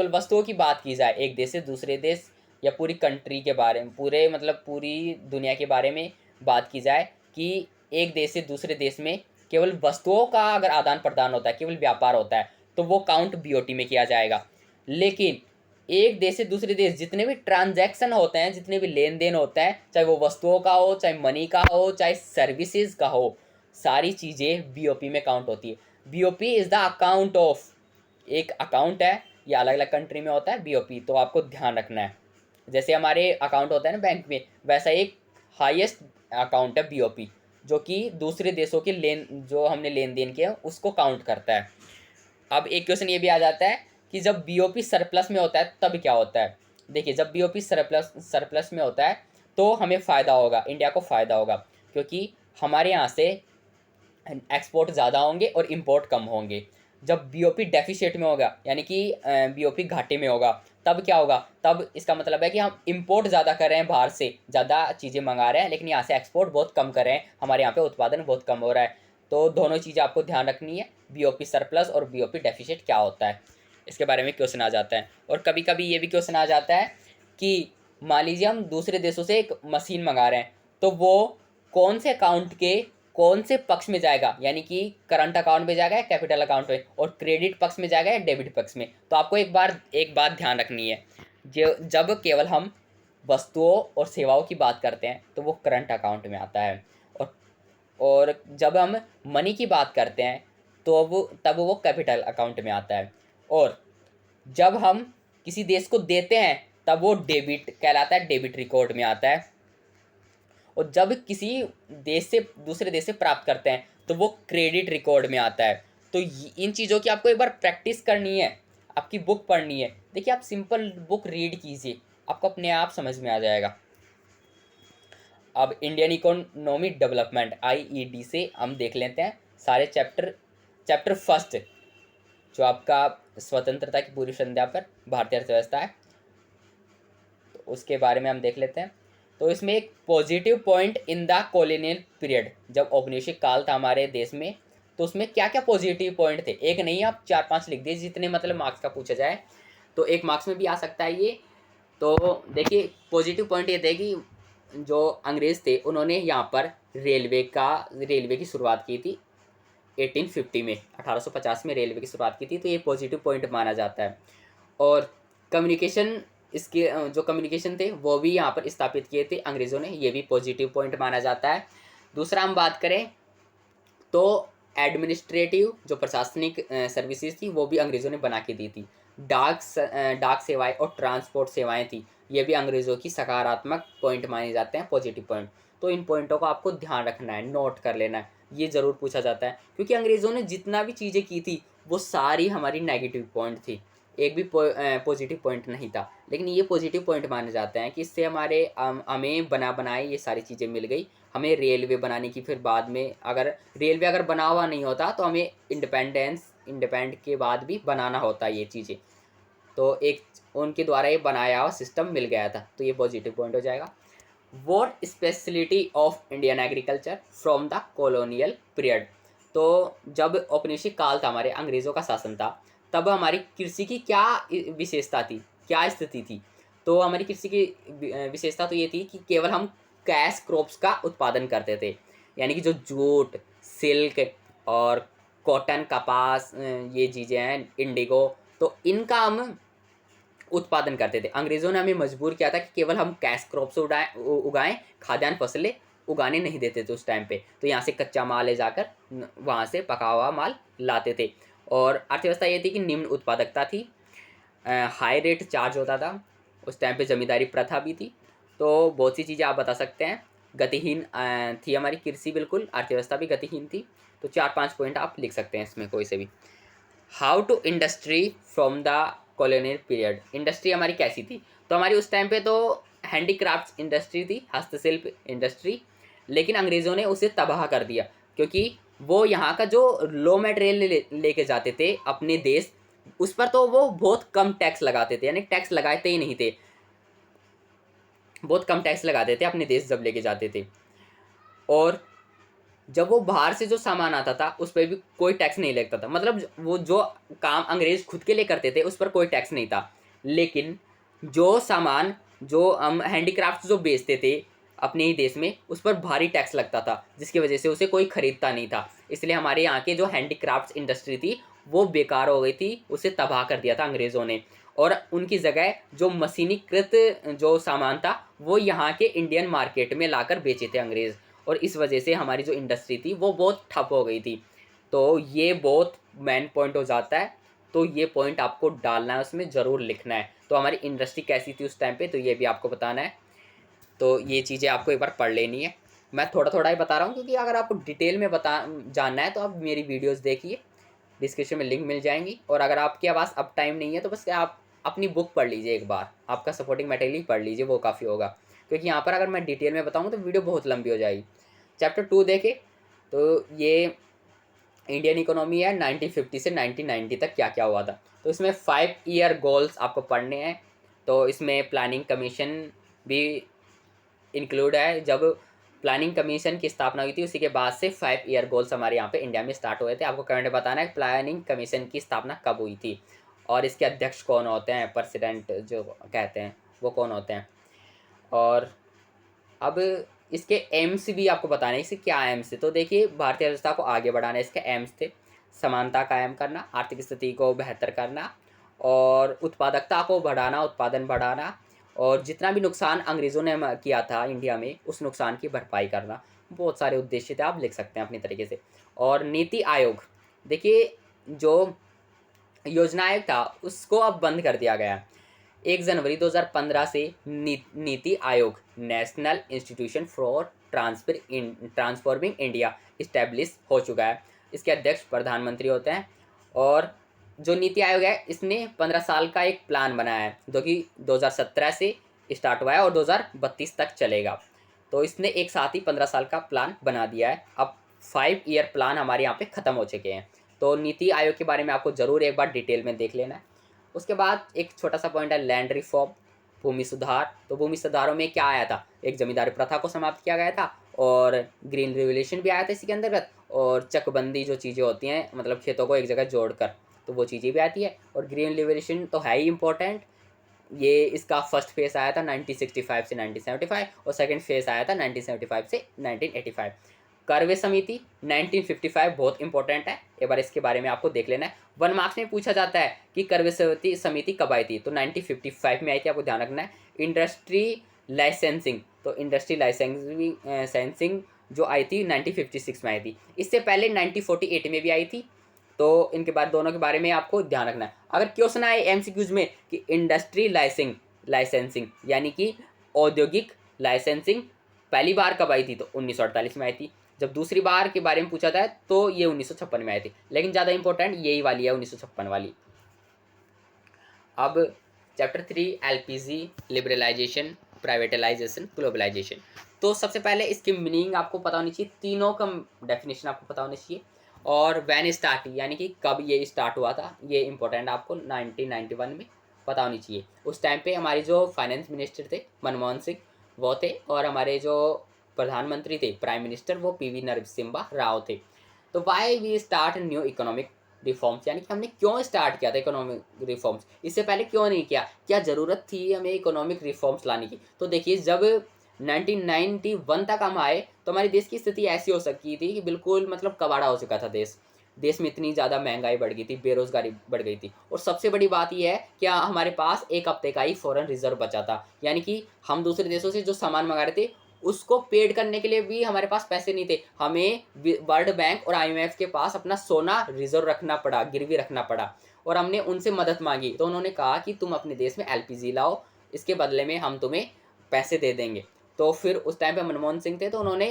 वस्तुओं की बात की जाए, एक देश से दूसरे देश या पूरी कंट्री के बारे में, पूरे मतलब पूरी दुनिया के बारे में बात की जाए, कि एक देश से दूसरे देश में केवल वस्तुओं का अगर आदान प्रदान होता है, केवल व्यापार होता है, तो वो काउंट बीओटी में किया जाएगा। लेकिन एक देश से दूसरे देश जितने भी ट्रांजैक्शन होते हैं, जितने भी लेन देन होते हैं, चाहे वो वस्तुओं का हो, चाहे मनी का हो, चाहे सर्विसेज का हो, सारी चीज़ें बीओपी में काउंट होती है। BOP is the account of, एक अकाउंट है, ये अलग अलग कंट्री में होता है बीओपी, तो आपको ध्यान रखना है। जैसे हमारे अकाउंट होता है ना बैंक में, वैसा एक हाईएस्ट अकाउंट है बीओपी, जो कि दूसरे देशों के जो हमने लेन देन किया उसको काउंट करता है। अब एक क्वेश्चन ये भी आ जाता है कि जब बीओपी सरप्लस में होता है तब क्या होता है। देखिए जब बीओपी सरप्लस में होता है तो हमें फ़ायदा होगा, इंडिया को फ़ायदा होगा, क्योंकि हमारे यहाँ से एक्सपोर्ट ज़्यादा होंगे और इंपोर्ट कम होंगे। जब बीओपी डेफिसिट में होगा, यानी कि बीओपी घाटे में होगा, तब क्या होगा, तब इसका मतलब है कि हम इंपोर्ट ज़्यादा कर रहे हैं, बाहर से ज़्यादा चीज़ें मंगा रहे हैं, लेकिन यहाँ से एक्सपोर्ट बहुत कम कर रहे हैं, हमारे यहाँ पे उत्पादन बहुत कम हो रहा है। तो दोनों चीज़ें आपको ध्यान रखनी है, बीओपी सरप्लस और बीओपी डेफिसिट क्या होता है, इसके बारे में क्वेश्चन आ जाता है। और कभी कभी ये भी क्वेश्चन आ जाता है कि मान लीजिए हम दूसरे देशों से एक मशीन मंगा रहे हैं, तो वो कौन से अकाउंट के कौन से पक्ष में जाएगा, यानी कि करंट अकाउंट में जाएगा या कैपिटल अकाउंट में, और क्रेडिट पक्ष में जाएगा या डेबिट पक्ष में। तो आपको एक बात ध्यान रखनी है, जब केवल हम वस्तुओं और सेवाओं की बात करते हैं तो वो करंट अकाउंट में आता है, और जब हम मनी की बात करते हैं तो तब वो कैपिटल अकाउंट में आता है, और जब हम किसी देश को देते हैं तब वो डेबिट कहलाता है, डेबिट रिकॉर्ड में आता है, और जब किसी देश से दूसरे देश से प्राप्त करते हैं तो वो क्रेडिट रिकॉर्ड में आता है। तो इन चीज़ों की आपको एक बार प्रैक्टिस करनी है, आपकी बुक पढ़नी है। देखिए आप सिंपल बुक रीड कीजिए, आपको अपने आप समझ में आ जाएगा। अब इंडियन इकोनॉमी डेवलपमेंट IED से हम देख लेते हैं सारे चैप्टर फर्स्ट, जो आपका स्वतंत्रता की पूर्व संध्या पर भारतीय अर्थव्यवस्था है, तो उसके बारे में हम देख लेते हैं। तो इसमें एक positive point in the colonial period, जब औपनिवेशिक काल था हमारे देश में, तो उसमें क्या क्या पॉजिटिव पॉइंट थे, एक नहीं आप 4-5 लिख दीजिए, जितने मतलब मार्क्स का पूछा जाए, तो एक मार्क्स में भी आ सकता है ये। तो देखिए पॉजिटिव पॉइंट ये थे कि जो अंग्रेज़ थे उन्होंने यहाँ पर रेलवे की शुरुआत की थी 1850 में, 1850 में रेलवे की शुरुआत की थी, तो ये पॉजिटिव पॉइंट माना जाता है। और कम्युनिकेशन, इसके जो कम्युनिकेशन थे वो भी यहाँ पर स्थापित किए थे अंग्रेज़ों ने, ये भी पॉजिटिव पॉइंट माना जाता है। दूसरा हम बात करें तो एडमिनिस्ट्रेटिव जो प्रशासनिक सर्विसेज थी वो भी अंग्रेज़ों ने बना के दी थी। डाक सेवाएं और ट्रांसपोर्ट सेवाएं थी, ये भी अंग्रेज़ों की सकारात्मक पॉइंट माने जाते हैं, पॉजिटिव पॉइंट। तो इन पॉइंटों को आपको ध्यान रखना है, नोट कर लेना है, ये ज़रूर पूछा जाता है, क्योंकि अंग्रेज़ों ने जितना भी चीज़ें की थी वो सारी हमारी नेगेटिव पॉइंट थी, एक भी पॉजिटिव पॉइंट नहीं था। लेकिन ये पॉजिटिव पॉइंट माने जाते हैं कि इससे हमारे हमें बनाए ये सारी चीज़ें मिल गई। हमें रेलवे बनाने की, फिर बाद में अगर रेलवे अगर बना हुआ नहीं होता तो हमें इंडिपेंडेंट के बाद भी बनाना होता ये चीज़ें, तो एक उनके द्वारा ये बनाया हुआ सिस्टम मिल गया था, तो ये पॉजिटिव पॉइंट हो जाएगा। What speciality of Indian agriculture from the colonial period, तो जब औपनिवेशिक काल था, हमारे अंग्रेज़ों का शासन था, तब हमारी कृषि की क्या विशेषता थी, क्या स्थिति थी। तो हमारी कृषि की विशेषता तो ये थी कि केवल हम कैश क्रॉप्स का उत्पादन करते थे, यानी कि जो जूट, सिल्क और कॉटन, कपास, ये चीज़ें हैं, इंडिगो, तो इनका हम उत्पादन करते थे। अंग्रेज़ों ने हमें मजबूर किया था कि केवल हम कैश क्रॉप्स उगाएं, खाद्यान्न फसलें उगाने नहीं देते थे उस टाइम पे। तो यहाँ से कच्चा माल ले जाकर वहाँ से पका हुआ माल लाते थे। और अर्थव्यवस्था ये थी कि निम्न उत्पादकता थी, हाई रेट चार्ज होता था, उस टाइम पे जमींदारी प्रथा भी थी। तो बहुत सी चीज़ें आप बता सकते हैं। गतिहीन थी हमारी कृषि, बिल्कुल अर्थव्यवस्था भी गतिहीन थी। तो 4-5 पॉइंट आप लिख सकते हैं इसमें कोई से भी। How to industry from the colonial period, industry हमारी कैसी थी, तो हमारी उस टाइम पे तो हैंडीक्राफ्ट इंडस्ट्री थी, हस्तशिल्प इंडस्ट्री, लेकिन अंग्रेज़ों ने उसे तबाह कर दिया, क्योंकि वो यहाँ का जो लो मटेरियल लेके जाते थे अपने देश, उस पर तो वो बहुत कम टैक्स लगाते थे, यानी टैक्स लगाते ही नहीं थे, बहुत कम टैक्स लगाते थे अपने देश जब लेके जाते थे। और जब वो बाहर से जो सामान आता था उस पर भी कोई टैक्स नहीं लगता था, मतलब वो जो काम अंग्रेज खुद के लिए करते थे उस पर कोई टैक्स नहीं था। लेकिन जो सामान जो हम हैंडीक्राफ्ट जो बेचते थे अपने ही देश में, उस पर भारी टैक्स लगता था, जिसकी वजह से उसे कोई खरीदता नहीं था। इसलिए हमारे यहाँ के जो हैंडीक्राफ्ट इंडस्ट्री थी वो बेकार हो गई थी, उसे तबाह कर दिया था अंग्रेज़ों ने। और उनकी जगह जो मशीनीकृत जो सामान था वो यहाँ के इंडियन मार्केट में लाकर बेचे थे अंग्रेज़, और इस वजह से हमारी जो इंडस्ट्री थी वो बहुत ठप हो गई थी। तो ये बहुत मेन पॉइंट हो जाता है, तो ये पॉइंट आपको डालना है, उसमें ज़रूर लिखना है। तो हमारी इंडस्ट्री कैसी थी उस टाइम पे, तो ये भी आपको बताना है। तो ये चीज़ें आपको एक बार पढ़ लेनी है। मैं थोड़ा थोड़ा ही बता रहा हूँ, क्योंकि अगर आपको डिटेल में जानना है तो आप मेरी वीडियोस देखिए, डिस्क्रिप्शन में लिंक मिल जाएंगी। और अगर आपके पास अब टाइम नहीं है तो बस आप अपनी बुक पढ़ लीजिए, एक बार आपका सपोर्टिंग मटेरियल ही पढ़ लीजिए, वो काफ़ी होगा। क्योंकि यहाँ पर अगर मैं डिटेल में बताऊँ तो वीडियो बहुत लंबी हो जाएगी। चैप्टर 2 देखे तो ये इंडियन इकोनॉमी है 1950 से 1990 तक क्या क्या हुआ था। तो इसमें 5 ईयर गोल्स आपको पढ़ने हैं। तो इसमें प्लानिंग कमीशन भी इंक्लूड है। जब प्लानिंग कमीशन की स्थापना हुई थी उसी के बाद से 5 ईयर गोल्स हमारे यहाँ पे इंडिया में स्टार्ट हुए थे। आपको कमेंट में बताना है प्लानिंग कमीशन की स्थापना कब हुई थी और इसके अध्यक्ष कौन होते हैं, प्रेसिडेंट जो कहते हैं वो कौन होते हैं। और अब इसके एम्स भी आपको बताना है, इसके क्या एम्स थे। तो देखिए भारतीय अर्थव्यवस्था को आगे बढ़ाना इसके एम्स थे। समानता कायम करना, आर्थिक स्थिति को बेहतर करना और उत्पादकता को बढ़ाना, उत्पादन बढ़ाना, और जितना भी नुकसान अंग्रेज़ों ने किया था इंडिया में उस नुकसान की भरपाई करना। बहुत सारे उद्देश्य थे, आप लिख सकते हैं अपनी तरीके से। और नीति आयोग, देखिए जो योजना आयोग था उसको अब बंद कर दिया गया। 1 जनवरी 2015 से NITI Aayog national institution for transforming India establish हो चुका है। इसके अध्यक्ष प्रधानमंत्री होते हैं। और जो नीति आयोग है इसने 15 साल का एक प्लान बनाया है, जो कि 2017 से स्टार्ट हुआ है और 2032 तक चलेगा। तो इसने एक साथ ही 15 साल का प्लान बना दिया है। अब 5 ईयर प्लान हमारे यहाँ पे ख़त्म हो चुके हैं। तो नीति आयोग के बारे में आपको ज़रूर एक बार डिटेल में देख लेना है। उसके बाद एक छोटा सा पॉइंट है लैंड रिफॉर्म, भूमि सुधार। तो भूमि सुधारों में क्या आया था, एक जमींदारी प्रथा को समाप्त किया गया था और ग्रीन रिवोल्यूशन भी आया था इसी के अंतर्गत, और चकबंदी जो चीज़ें होती हैं मतलब खेतों को एक जगह जोड़कर, तो वो चीज़ें भी आती है। और ग्रीन रिवोल्यूशन तो है ही इम्पोर्टेंट, ये इसका फर्स्ट फेज आया था 1965 से 1975 और सेकंड फेज आया था 1975 से 1985। करवे समिति 1955 बहुत इंपॉर्टेंट है, एक बार इसके बारे में आपको देख लेना है। 1 मार्क्स में पूछा जाता है कि करवे समिति कब आई थी, तो 1955 में आई थी, आपको ध्यान रखना है। इंडस्ट्री लाइसेंसिंग, तो इंडस्ट्री लाइसेंसिंग जो आई थी 1956 में आई थी। इससे पहले 1948 में भी आई थी। तो इनके बाद दोनों के बारे में आपको ध्यान रखना है। अगर क्वेश्चन आए एमसीक्यूज में कि इंडस्ट्री लाइसेंसिंग यानी कि औद्योगिक लाइसेंसिंग पहली बार कब आई थी, तो 1948 में आई थी। जब दूसरी बार के बारे में पूछा था तो ये 1956 में आई थी, लेकिन ज़्यादा इंपॉर्टेंट यही वाली है 1956 वाली। अब चैप्टर 3 एलपीजी, लिबरलाइजेशन, प्राइवेटलाइजेशन, ग्लोबलाइजेशन। तो सबसे पहले इसकी मीनिंग आपको पता होनी चाहिए, तीनों का डेफिनेशन आपको पता होनी चाहिए। और वैन स्टार्ट यानी कि कब ये स्टार्ट हुआ था, ये इंपॉर्टेंट आपको 1991 में पता होनी चाहिए। उस टाइम पे हमारे जो फाइनेंस मिनिस्टर थे मनमोहन सिंह वो थे, और हमारे जो प्रधानमंत्री थे प्राइम मिनिस्टर वो पीवी नरसिम्हा राव थे। तो why we start new economic reforms, यानी कि हमने क्यों स्टार्ट किया था इकोनॉमिक रिफॉर्म्स, इससे पहले क्यों नहीं किया, क्या ज़रूरत थी हमें इकोनॉमिक रिफॉर्म्स लाने की। तो देखिए जब 1991 तक हम आए तो हमारे देश की स्थिति ऐसी हो सकती थी कि बिल्कुल मतलब कबाड़ा हो चुका था देश में इतनी ज़्यादा महंगाई बढ़ गई थी, बेरोजगारी बढ़ गई थी, और सबसे बड़ी बात यह है कि हमारे पास एक हफ्ते का ही फॉरेन रिजर्व बचा था, यानी कि हम दूसरे देशों से जो सामान मंगा रहे थे उसको पेड करने के लिए भी हमारे पास पैसे नहीं थे। हमें वर्ल्ड बैंक और आईएमएफ के पास अपना सोना रिजर्व रखना पड़ा, गिरवी रखना पड़ा, और हमने उनसे मदद मांगी। तो उन्होंने कहा कि तुम अपने देश में एलपीजी लाओ, इसके बदले में हम तुम्हें पैसे दे देंगे। तो फिर उस टाइम पे मनमोहन सिंह थे, तो उन्होंने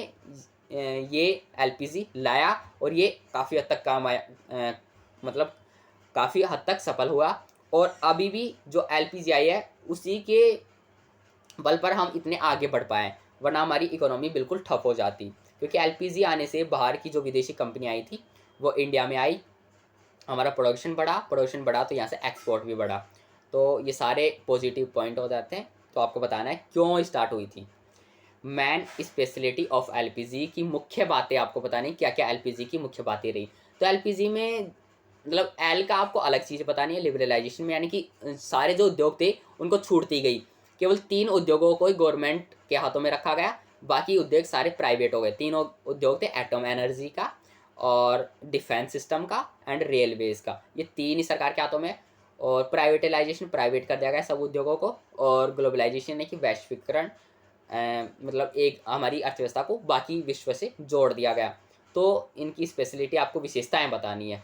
ये एलपीजी लाया और ये काफ़ी हद तक काम आया, मतलब काफ़ी हद तक सफल हुआ। और अभी भी जो एलपीजी आई है उसी के बल पर हम इतने आगे बढ़ पाए, वरना हमारी इकोनॉमी बिल्कुल ठप हो जाती। क्योंकि एलपीजी आने से बाहर की जो विदेशी कंपनी आई थी वो इंडिया में आई, हमारा प्रोडक्शन बढ़ा तो यहाँ से एक्सपोर्ट भी बढ़ा। तो ये सारे पॉजिटिव पॉइंट हो जाते हैं। तो आपको बताना है क्यों स्टार्ट हुई थी। मैन स्पेशलिटी ऑफ एलपीजी की मुख्य बातें आपको बतानी, क्या क्या एलपीजी की मुख्य बातें रही। तो एलपीजी में मतलब एल का आपको अलग चीज़ बतानी है लिबरलाइजेशन में, यानी कि सारे जो उद्योग थे उनको छूट दी गई। केवल 3 उद्योगों को गवर्नमेंट के हाथों में रखा गया, बाकी उद्योग सारे प्राइवेट हो गए। 3 उद्योग थे, एटम एनर्जी का और डिफेंस सिस्टम का एंड रेलवेज का, ये 3 ही सरकार के हाथों में। और प्राइवेटलाइजेशन, प्राइवेट कर दिया गया सब उद्योगों को। और ग्लोबलाइजेशन यानी कि वैश्वीकरण, मतलब एक हमारी अर्थव्यवस्था को बाकी विश्व से जोड़ दिया गया। तो इनकी स्पेशलिटी आपको विशेषताएं बतानी है।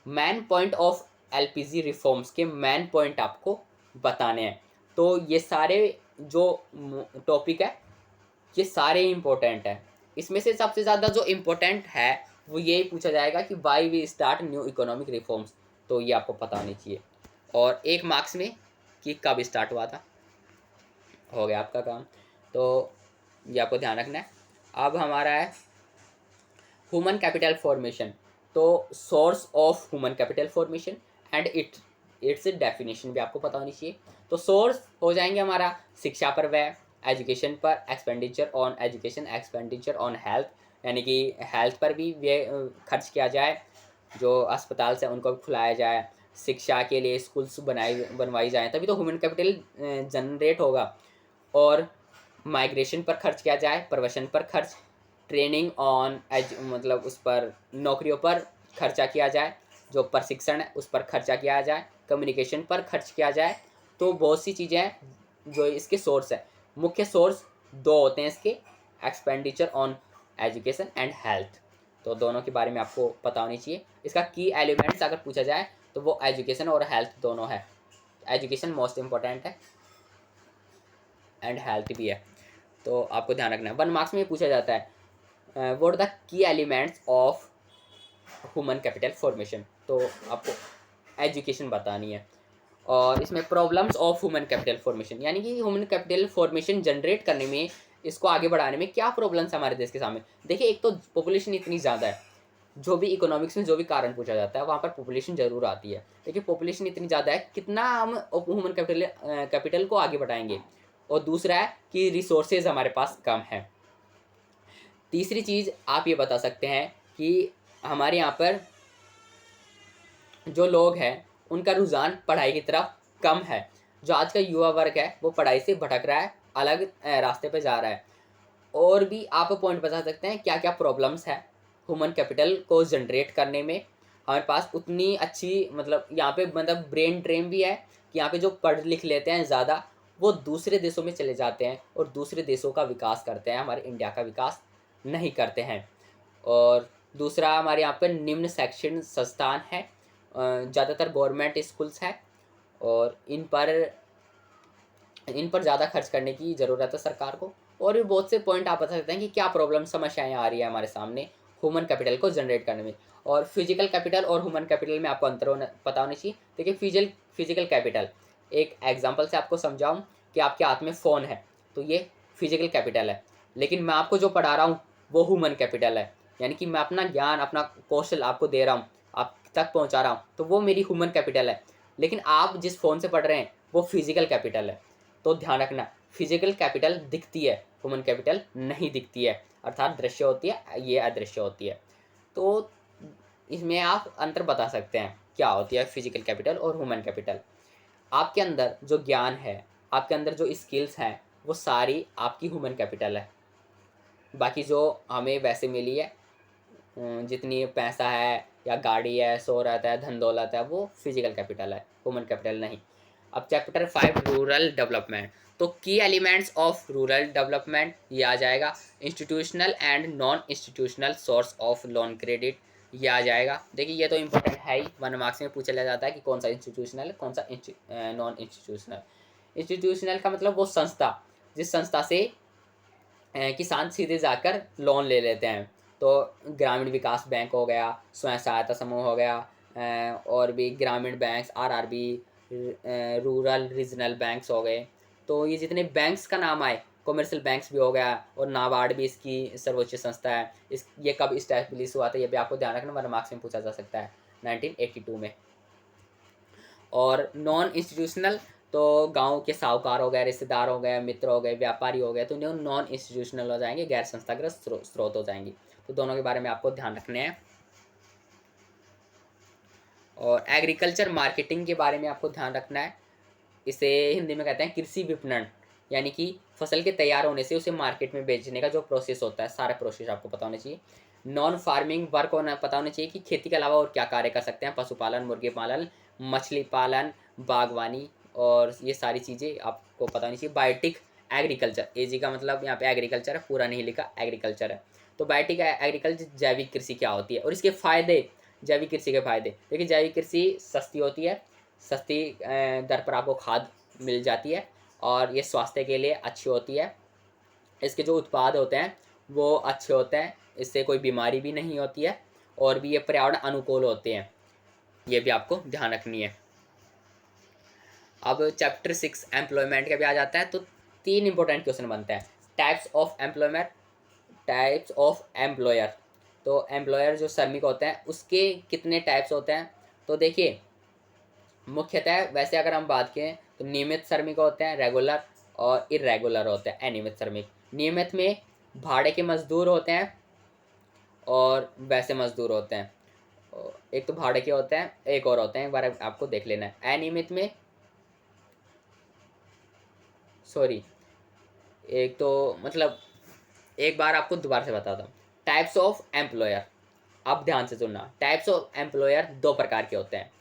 Man point of LPG reforms के मैन पॉइंट आपको बताने हैं। तो ये सारे जो टॉपिक है ये सारे इंपॉर्टेंट है। इसमें से सबसे ज़्यादा जो इम्पोर्टेंट है वो यही पूछा जाएगा कि why we start new economic reforms, तो ये आपको पता होनी चाहिए। और 1 मार्क्स में कि कब स्टार्ट हुआ था, हो गया आपका काम। तो ये आपको ध्यान रखना है। अब हमारा है ह्यूमन कैपिटल फॉर्मेशन। तो source of human capital formation and it's definition भी आपको पता होनी चाहिए। तो सोर्स हो जाएंगे हमारा शिक्षा पर व्यय, एजुकेशन पर expenditure on education, expenditure on health, यानी कि हेल्थ पर भी व्यय खर्च किया जाए, जो अस्पताल से उनको भी खुलाया जाए, शिक्षा के लिए स्कूल्स बनवाई जाए, तभी तो ह्यूमन कैपिटल जनरेट होगा। और माइग्रेशन पर खर्च किया जाए, प्रवसन पर खर्च, ट्रेनिंग ऑन मतलब उस पर नौकरियों पर खर्चा किया जाए, जो प्रशिक्षण है उस पर खर्चा किया जाए, कम्युनिकेशन पर खर्च किया जाए। तो बहुत सी चीज़ें हैं जो इसके सोर्स है। मुख्य सोर्स 2 होते हैं इसके, expenditure on education and health. तो दोनों के बारे में आपको पता होनी चाहिए। इसका की एलिमेंट्स अगर पूछा जाए तो वो एजुकेशन और हेल्थ दोनों है। एजुकेशन मोस्ट इम्पोर्टेंट है एंड हेल्थ भी है, तो आपको ध्यान रखना है। 1 मार्क्स में पूछा जाता है what the key elements of human capital formation, तो आपको एजुकेशन बतानी है। और इसमें problems of human capital formation, यानी कि ह्यूमन कैपिटल फॉर्मेशन जनरेट करने में, इसको आगे बढ़ाने में क्या प्रॉब्लम्स हमारे देश के सामने। देखिए, एक तो पॉपुलेशन इतनी ज़्यादा है, जो भी इकोनॉमिक्स में जो भी कारण पूछा जाता है वहाँ पर पॉपुलेशन जरूर आती है। देखिए, पॉपुलेशन इतनी ज़्यादा है, कितना हम ह्यूमन कैपिटल को आगे बढ़ाएंगे। और दूसरा है कि रिसोर्सेज हमारे पास कम है। तीसरी चीज़ आप ये बता सकते हैं कि हमारे यहाँ पर जो लोग हैं उनका रुझान पढ़ाई की तरफ कम है। जो आज का युवा वर्ग है वो पढ़ाई से भटक रहा है, अलग रास्ते पे जा रहा है। और भी आप पॉइंट बता सकते हैं क्या क्या प्रॉब्लम्स है ह्यूमन कैपिटल को जनरेट करने में। हमारे पास उतनी अच्छी मतलब यहाँ पे मतलब ब्रेन ड्रेन भी है कि यहाँ पे जो पढ़ लिख लेते हैं ज़्यादा, वो दूसरे देशों में चले जाते हैं और दूसरे देशों का विकास करते हैं, हमारे इंडिया का विकास नहीं करते हैं। और दूसरा, हमारे यहाँ पर निम्न शैक्षणिक संस्थान है, ज़्यादातर गवर्नमेंट स्कूल्स हैं और इन पर ज़्यादा खर्च करने की ज़रूरत है सरकार को। और भी बहुत से पॉइंट आप बता सकते हैं कि क्या प्रॉब्लम समस्याएं आ रही है हमारे सामने ह्यूमन कैपिटल को जनरेट करने में। और फिजिकल कैपिटल और ह्यूमन कैपिटल में आपको अंतर पता होना चाहिए। देखिए, फिजिकल कैपिटल, एक एग्जाम्पल से आपको समझाऊँ कि आपके हाथ में फ़ोन है तो ये फिजिकल कैपिटल है, लेकिन मैं आपको जो पढ़ा रहा हूँ वो ह्यूमन कैपिटल है। यानी कि मैं अपना ज्ञान, अपना कौशल आपको दे रहा हूँ, आप तक पहुँचा रहा हूँ, तो वो मेरी ह्यूमन कैपिटल है। लेकिन आप जिस फ़ोन से पढ़ रहे हैं वो फिजिकल कैपिटल है। तो ध्यान रखना, फिजिकल कैपिटल दिखती है, ह्यूमन कैपिटल नहीं दिखती है, अर्थात दृश्य होती है, ये अदृश्य होती है। तो इसमें आप अंतर बता सकते हैं क्या होती है फिजिकल कैपिटल और ह्यूमन कैपिटल। आपके अंदर जो ज्ञान है, आपके अंदर जो स्किल्स हैं, वो सारी आपकी ह्यूमन कैपिटल है। बाकी जो हमें वैसे मिली है, जितनी पैसा है या गाड़ी है, शोहरत है, धन दौलत है, वो फिजिकल कैपिटल है, ह्यूमन कैपिटल नहीं। अब चैप्टर 5 रूरल डेवलपमेंट, तो की एलिमेंट्स ऑफ रूरल डेवलपमेंट ये आ जाएगा। Institutional and non institutional source of loan credit ये आ जाएगा। देखिए, ये तो इंपॉर्टेंट है ही, 1 मार्क्स में पूछा जाता है कि कौन सा इंस्टीट्यूशनल है, कौन सा नॉन इंस्टीट्यूशनल। इंस्टीट्यूशनल का मतलब वो संस्था जिस संस्था से किसान सीधे जाकर लोन ले लेते हैं। तो ग्रामीण विकास बैंक हो गया, स्वयं सहायता समूह हो गया, और भी ग्रामीण banks, RRB, rural regional banks हो गए। तो ये जितने बैंक्स का नाम आए, कॉमर्शियल बैंक्स भी हो गया, और नाबार्ड भी इसकी सर्वोच्च संस्था है। ये कब इस्टेब्लिश हुआ था ये भी आपको ध्यान रखना, 1 मार्क्स में पूछा जा सकता है, 1982 में। और नॉन इंस्टीट्यूशनल तो गांव के साहूकार हो गए, रिश्तेदार हो गए, मित्र हो गए, व्यापारी हो गए, तो इन्हें नॉन इंस्टीट्यूशनल हो जाएंगे, गैर संस्थागत स्रोत हो जाएंगी। तो दोनों के बारे में आपको ध्यान रखने हैं। और एग्रीकल्चर मार्केटिंग के बारे में आपको ध्यान रखना है। इसे हिंदी में कहते हैं कृषि विपणन, यानी कि फसल के तैयार होने से उसे मार्केट में बेचने का जो प्रोसेस होता है, सारा प्रोसेस आपको पता होना चाहिए। नॉन फार्मिंग वर्क होना पता होना चाहिए कि खेती के अलावा और क्या कार्य कर सकते हैं, पशुपालन, मुर्गी पालन, मछली पालन, बागवानी, और ये सारी चीज़ें आपको पता होनी चाहिए। बायोटिक एग्रीकल्चर, एजी का मतलब यहाँ पे एग्रीकल्चर है, पूरा नहीं लिखा, एग्रीकल्चर है। तो बायोटिक एग्रीकल्चर जैविक कृषि क्या होती है और इसके फ़ायदे, जैविक कृषि के फ़ायदे। देखिए, जैविक कृषि सस्ती होती है, सस्ती दर पर आपको खाद मिल जाती है, और ये स्वास्थ्य के लिए अच्छी होती है। इसके जो उत्पाद होते हैं वो अच्छे होते हैं, इससे कोई बीमारी भी नहीं होती है, और भी ये पर्यावरण अनुकूल होते हैं, ये भी आपको ध्यान रखनी है। अब चैप्टर 6 एम्प्लॉयमेंट का भी आ जाता है। तो 3 इंपॉर्टेंट क्वेश्चन बनते हैं। Types of employment, types of employer. तो एम्प्लॉयर जो श्रमिक होते हैं उसके कितने टाइप्स होते हैं। तो देखिए, मुख्यतः वैसे अगर हम बात करें तो नियमित श्रमिक होते हैं, रेगुलर, और इरेगुलर होते हैं अनियमित श्रमिक। नियमित में भाड़े के मजदूर होते हैं और वैसे मजदूर होते हैं। एक तो भाड़े के होते हैं, एक और होते हैं, एक बार आपको देख लेना है। अनियमित में सॉरी, एक तो मतलब एक बार आपको दोबारा से बताता हूँ। टाइप्स ऑफ एम्प्लॉयर, अब ध्यान से सुनना। टाइप्स ऑफ एम्प्लॉयर 2 प्रकार के होते हैं।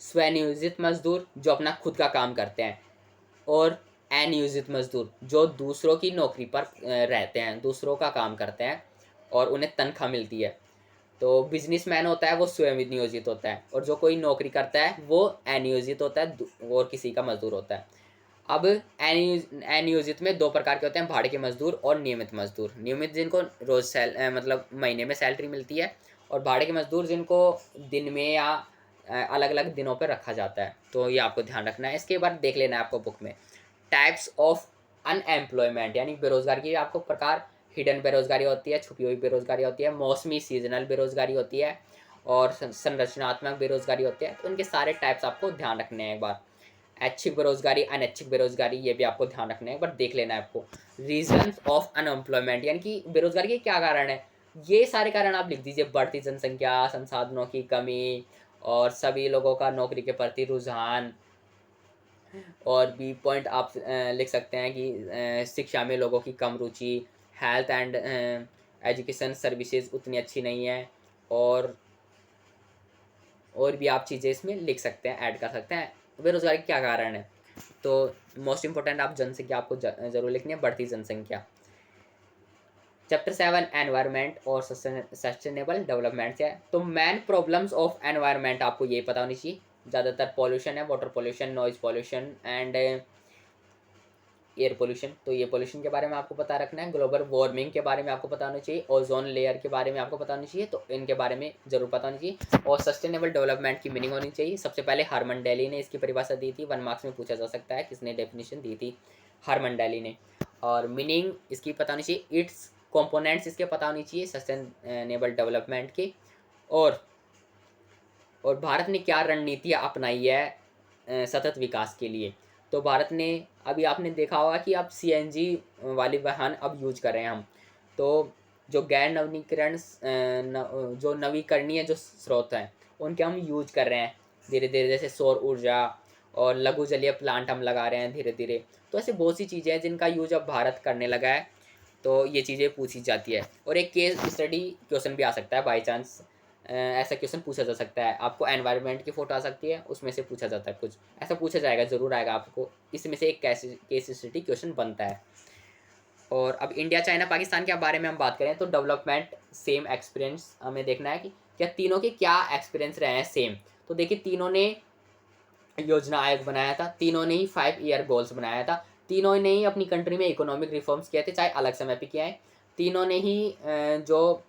स्वनियोजित मजदूर जो अपना खुद का काम करते हैं, और अनियोजित मजदूर जो दूसरों की नौकरी पर रहते हैं, दूसरों का काम करते हैं और उन्हें तनख्वाह मिलती है। तो बिजनेसमैन होता है वो स्वयं नियोजित होता है, और जो कोई नौकरी करता है वो अनियोजित होता है और किसी का मजदूर होता है। अब अनियोजित में 2 प्रकार के होते हैं, भाड़े के मजदूर और नियमित मजदूर। नियमित जिनको रोज मतलब महीने में सैलरी मिलती है, और भाड़े के मजदूर जिनको दिन में या अलग अलग दिनों पर रखा जाता है, तो ये आपको ध्यान रखना है। इसके बाद देख लेना है आपको बुक में टाइप्स ऑफ अनएम्प्लॉयमेंट, यानी बेरोजगारी की आपको प्रकार, हिडन बेरोजगारी होती है, छुपी हुई बेरोजगारी होती है, मौसमी सीजनल बेरोजगारी होती है, और संरचनात्मक बेरोजगारी होती है। तो इनके सारे टाइप्स आपको ध्यान रखने हैं। एक बार ऐच्छिक बेरोजगारी, अनैच्छिक बेरोजगारी, ये भी आपको ध्यान रखना है, एक बार देख लेना है आपको। रीजंस ऑफ अनएम्प्लॉयमेंट, यानी कि बेरोजगारी के क्या कारण है, ये सारे कारण आप लिख दीजिए। बढ़ती जनसंख्या, संसाधनों की कमी, और सभी लोगों का नौकरी के प्रति रुझान। और भी पॉइंट आप लिख सकते हैं कि शिक्षा में लोगों की कम रुचि, हेल्थ एंड एजुकेशन सर्विसेज उतनी अच्छी नहीं है, और भी आप चीज़ें इसमें लिख सकते हैं, ऐड कर सकते हैं। बेरोजगारी क्या कारण है, तो मोस्ट इंपॉर्टेंट आप जनसंख्या आपको जरूर लिखनी है, बढ़ती जनसंख्या। चैप्टर 7 एनवायरनमेंट और सस्टेनेबल डेवलपमेंट है। तो मेन प्रॉब्लम्स ऑफ एनवायरनमेंट आपको ये पता होनी चाहिए। ज़्यादातर पॉल्यूशन है, water pollution, noise pollution and air pollution. तो ये पोल्यूशन के बारे में आपको पता रखना है। ग्लोबल वार्मिंग के बारे में आपको पता होना चाहिए। ओजोन लेयर के बारे में आपको पता होना चाहिए, तो इनके बारे में जरूर पता होनी चाहिए। और सस्टेनेबल डेवलपमेंट की मीनिंग होनी चाहिए। सबसे पहले हरमन डेली ने इसकी परिभाषा दी थी, 1 मार्क्स में पूछा जा सकता है किसने डेफिनेशन दी थी, हरमन डेली ने। और मीनिंग इसकी पता होनी चाहिए, इट्स कंपोनेंट्स इसके पता होनी चाहिए सस्टेनेबल डेवलपमेंट की। और भारत ने क्या रणनीतियाँ अपनाई है सतत विकास के लिए। तो भारत ने, अभी आपने देखा होगा कि अब सीएनजी वाली वाहन अब यूज कर रहे हैं हम। तो जो गैर नवीनीकरण जो नवीकरणीय जो स्रोत हैं उनके हम यूज कर रहे हैं धीरे धीरे, जैसे सौर ऊर्जा और लघु जलीय प्लांट हम लगा रहे हैं धीरे धीरे। तो ऐसे बहुत सी चीज़ें हैं जिनका यूज अब भारत करने लगा है। तो ये चीज़ें पूछी जाती है। और एक केस स्टडी क्वेश्चन भी आ सकता है, बाई चांस ऐसा क्वेश्चन पूछा जा सकता है। आपको एनवायरनमेंट की फ़ोटो आ सकती है, उसमें से पूछा जाता है, कुछ ऐसा पूछा जाएगा, ज़रूर आएगा आपको। इसमें से एक केस स्टडी क्वेश्चन बनता है। और अब इंडिया, चाइना, पाकिस्तान के बारे में हम बात करें तो डेवलपमेंट सेम एक्सपीरियंस हमें देखना है कि क्या तीनों के क्या एक्सपीरियंस रहे हैं सेम। तो देखिए, तीनों ने योजना आयोग बनाया था, तीनों ने ही 5 ईयर गोल्स बनाया था, तीनों ने ही अपनी कंट्री में इकोनॉमिक रिफॉर्म्स किए थे, चाहे अलग समय पे किया है। तीनों ने ही जो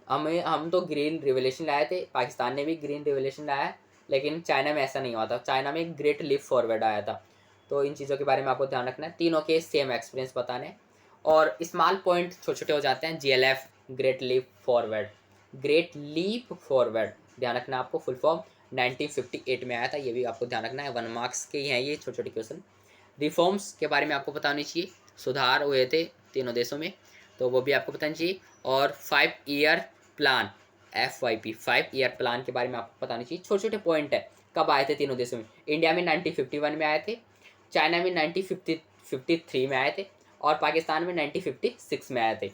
हम तो ग्रीन रिवोल्यूशन लाए थे, पाकिस्तान ने भी ग्रीन रिवोल्यूशन लाया है, लेकिन चाइना में ऐसा नहीं हुआ था। चाइना में एक ग्रेट लीप फॉरवर्ड आया था। तो इन चीज़ों के बारे में आपको ध्यान रखना है, तीनों के सेम एक्सपीरियंस बताने। और स्मॉल पॉइंट छोटे छोटे हो जाते हैं। GLF great leap forward, great leap forward ध्यान रखना आपको। फुल फॉर्म 1958 में आया था, ये भी आपको ध्यान रखना है। 1 मार्क्स के ही हैं ये छोटे छोटे क्वेश्चन। रिफॉर्म्स के बारे में आपको पता होनी चाहिए, सुधार हुए थे तीनों देशों में, तो वो भी आपको पता होनी चाहिए। और 5 year plan, FYP 5 year plan के बारे में आपको पता होनी चाहिए। छोटे छोटे पॉइंट है, कब आए थे तीनों देशों में। इंडिया में 1951 में आए थे, चाइना में 1953 में आए थे, और पाकिस्तान में 1956 में आए थे।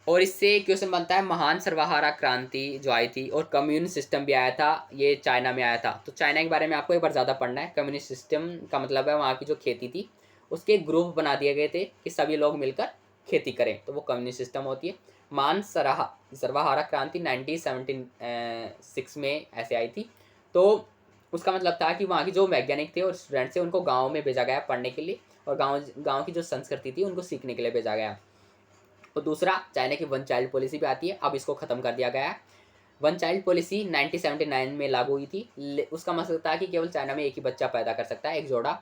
और इससे क्वेश्चन बनता है, महान सर्वहारा क्रांति जो आई थी और कम्युनिस्ट सिस्टम भी आया था, ये चाइना में आया था। तो चाइना के बारे में आपको एक बार ज़्यादा पढ़ना है। कम्युनिस्ट सिस्टम का मतलब है वहाँ की जो खेती थी उसके ग्रुप बना दिए गए थे कि सभी लोग मिलकर खेती करें, तो वो कम्युनिस्ट सिस्टम होती है। महान सर्वहारा क्रांति 1976 में ऐसे आई थी। तो उसका मतलब था कि वहाँ की जो वैज्ञानिक थे और स्टूडेंट्स थे उनको गाँव में भेजा गया पढ़ने के लिए, और गाँव की जो संस्कृति थी उनको सीखने के लिए भेजा गया। और दूसरा, चाइना की 1 चाइल्ड पॉलिसी भी आती है, अब इसको ख़त्म कर दिया गया है। 1 चाइल्ड पॉलिसी 1979 में लागू हुई थी। उसका मकसद था कि केवल चाइना में एक ही बच्चा पैदा कर सकता है, एक जोड़ा।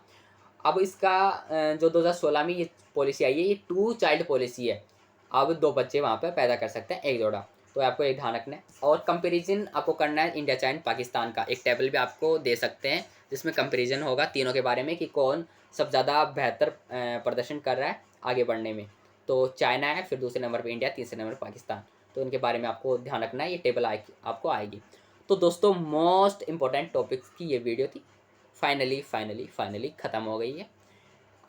अब इसका जो 2016 में ये पॉलिसी आई है, ये 2 चाइल्ड पॉलिसी है। अब 2 बच्चे वहाँ पर पैदा कर सकते हैं, एक जोड़ा। तो आपको एक ध्यान रखना है। और कंपेरिजन आपको करना है इंडिया, चाइना, पाकिस्तान का। एक टेबल भी आपको दे सकते हैं जिसमें कंपेरिजन होगा तीनों के बारे में कि कौन सब ज़्यादा बेहतर प्रदर्शन कर रहा है आगे बढ़ने में। तो चाइना है, फिर दूसरे नंबर पे इंडिया, तीसरे नंबर पाकिस्तान। तो इनके बारे में आपको ध्यान रखना है, ये टेबल आपको आएगी। तो दोस्तों, मोस्ट इंपॉर्टेंट टॉपिक्स की ये वीडियो थी। फाइनली ख़त्म हो गई है।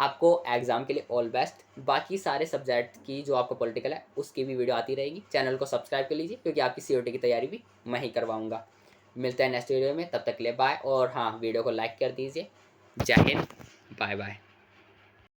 आपको एग्ज़ाम के लिए ऑल बेस्ट। बाकी सारे सब्जेक्ट की जो आपको पॉलिटिकल है उसकी भी वीडियो आती रहेगी। चैनल को सब्सक्राइब कर लीजिए, क्योंकि आपकी COT की तैयारी भी मैं ही करवाऊँगा। मिलते हैं नेक्स्ट वीडियो में, तब तक के लिए बाय। और हाँ, वीडियो को लाइक कर दीजिए। जय हिंद, बाय बाय।